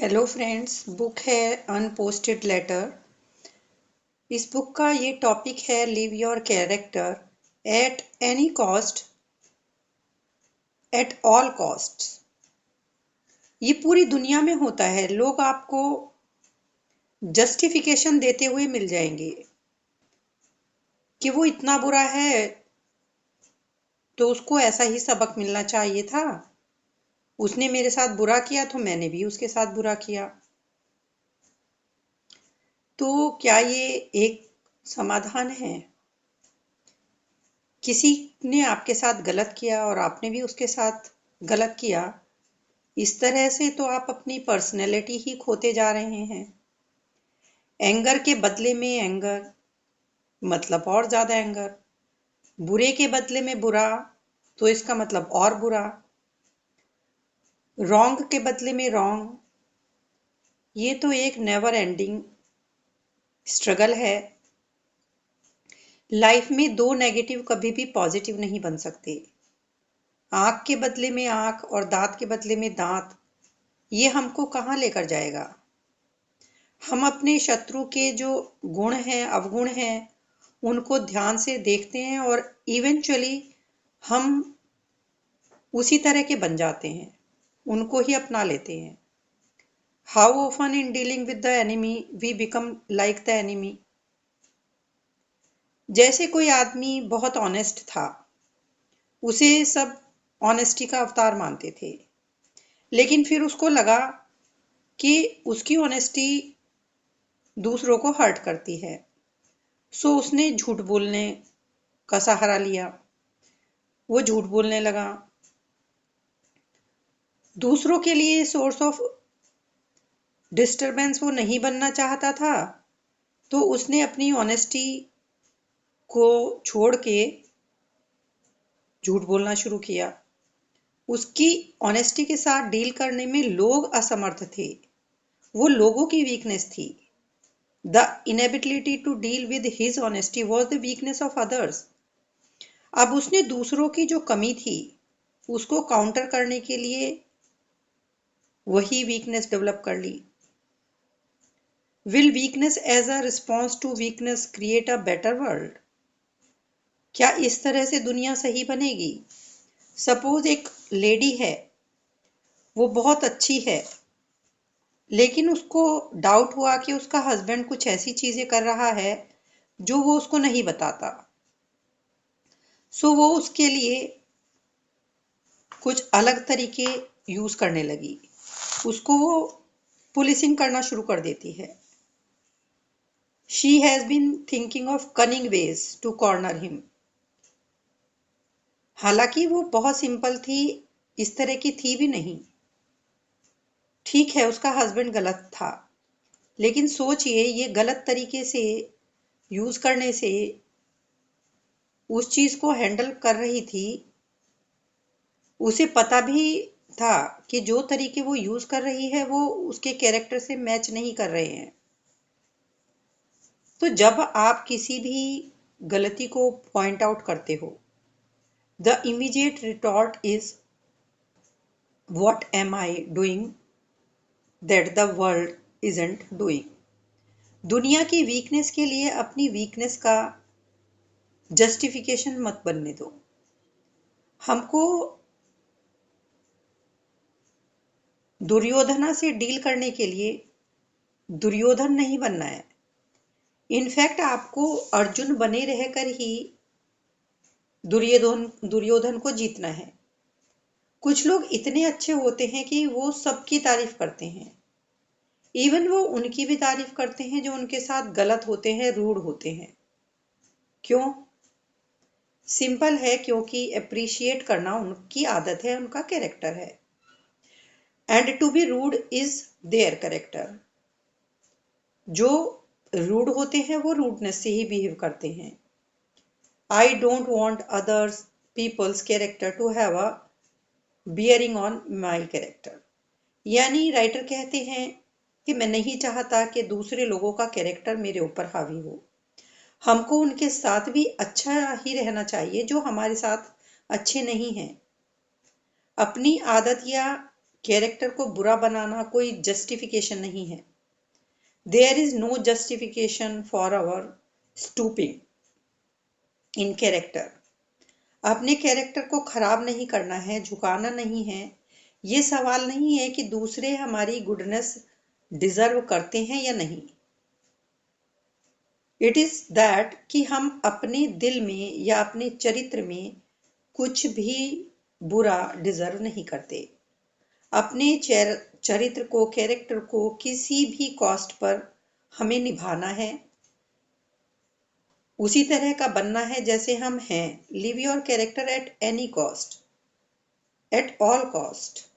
Hello friends, book है unposted letter. इस book का ये टॉपिक है live your character at any cost, at all cost. ये पूरी दुनिया में होता है। लोग आपको जस्टिफिकेशन देते हुए मिल जाएंगे कि वो इतना बुरा है तो उसको ऐसा ही सबक मिलना चाहिए था। उसने मेरे साथ बुरा किया तो मैंने भी उसके साथ बुरा किया। तो क्या ये एक समाधान है? किसी ने आपके साथ गलत किया और आपने भी उसके साथ गलत किया, इस तरह से तो आप अपनी पर्सनैलिटी ही खोते जा रहे हैं। एंगर के बदले में एंगर, मतलब और ज्यादा एंगर। बुरे के बदले में बुरा, तो इसका मतलब और बुरा। रॉन्ग के बदले में रॉन्ग। ये तो एक नेवर एंडिंग स्ट्रगल है। लाइफ में दो नेगेटिव कभी भी पॉजिटिव नहीं बन सकते। आंख के बदले में आंख और दांत के बदले में दांत, ये हमको कहाँ लेकर जाएगा? हम अपने शत्रु के जो गुण हैं, अवगुण हैं, उनको ध्यान से देखते हैं और इवेंचुअली हम उसी तरह के बन जाते हैं, उनको ही अपना लेते हैं। How often in dealing with the enemy we become like the enemy. जैसे कोई आदमी बहुत ऑनेस्ट था, उसे सब ऑनेस्टी का अवतार मानते थे, लेकिन फिर उसको लगा कि उसकी ऑनेस्टी दूसरों को हर्ट करती है, सो उसने झूठ बोलने का सहारा लिया। वो झूठ बोलने लगा, दूसरों के लिए सोर्स ऑफ डिस्टरबेंस वो नहीं बनना चाहता था, तो उसने अपनी ऑनेस्टी को छोड़ के झूठ बोलना शुरू किया। उसकी ऑनेस्टी के साथ डील करने में लोग असमर्थ थे। वो लोगों की वीकनेस थी। The inability to deal with his honesty was the weakness of others. अब उसने दूसरों की जो कमी थी उसको काउंटर करने के लिए वही वीकनेस डेवलप कर ली। Will weakness as a response to weakness create a better world? क्या इस तरह से दुनिया सही बनेगी? सपोज एक लेडी है, वो बहुत अच्छी है, लेकिन उसको डाउट हुआ कि उसका हस्बैंड कुछ ऐसी चीजें कर रहा है जो वो उसको नहीं बताता। सो वो उसके लिए कुछ अलग तरीके यूज करने लगी। उसको वो पुलिसिंग करना शुरू कर देती है। She has been thinking of cunning ways to corner him. हालांकि वो बहुत सिंपल थी, इस तरह की थी भी नहीं। ठीक है, उसका हस्बैंड गलत था, लेकिन सोचिए ये गलत तरीके से यूज करने से उस चीज को हैंडल कर रही थी। उसे पता भी था कि जो तरीके वो यूज कर रही है वो उसके कैरेक्टर से मैच नहीं कर रहे हैं। तो जब आप किसी भी गलती को पॉइंट आउट करते हो, the immediate retort is what am I doing that the world isn't doing. दुनिया की वीकनेस के लिए अपनी वीकनेस का जस्टिफिकेशन मत बनने दो। हमको दुर्योधना से डील करने के लिए दुर्योधन नहीं बनना है। इनफैक्ट आपको अर्जुन बने रहकर ही दुर्योधन दुर्योधन को जीतना है। कुछ लोग इतने अच्छे होते हैं कि वो सबकी तारीफ करते हैं, इवन वो उनकी भी तारीफ करते हैं जो उनके साथ गलत होते हैं, रूड होते हैं। क्यों? सिंपल है, क्योंकि अप्रिशिएट करना उनकी आदत है, उनका कैरेक्टर है। And to be rude is their character. जो रूड होते हैं वो रूडनेस से ही बिहेव करते हैं। I don't want others people's character to have a bearing on my character. यानी राइटर कहते हैं कि मैं नहीं चाहता कि दूसरे लोगों का कैरेक्टर मेरे ऊपर हावी हो। हमको उनके साथ भी अच्छा ही रहना चाहिए जो हमारे साथ अच्छे नहीं हैं। अपनी आदत या कैरेक्टर को बुरा बनाना कोई जस्टिफिकेशन नहीं है। There is no justification for our stooping in character. अपने कैरेक्टर को खराब नहीं करना है, झुकाना नहीं है। ये सवाल नहीं है कि दूसरे हमारी गुडनेस डिजर्व करते हैं या नहीं। इट इज दैट कि हम अपने दिल में या अपने चरित्र में कुछ भी बुरा डिजर्व नहीं करते। अपने चरित्र को, कैरेक्टर को किसी भी कॉस्ट पर हमें निभाना है, उसी तरह का बनना है जैसे हम हैं। Live your character at any cost, at all cost.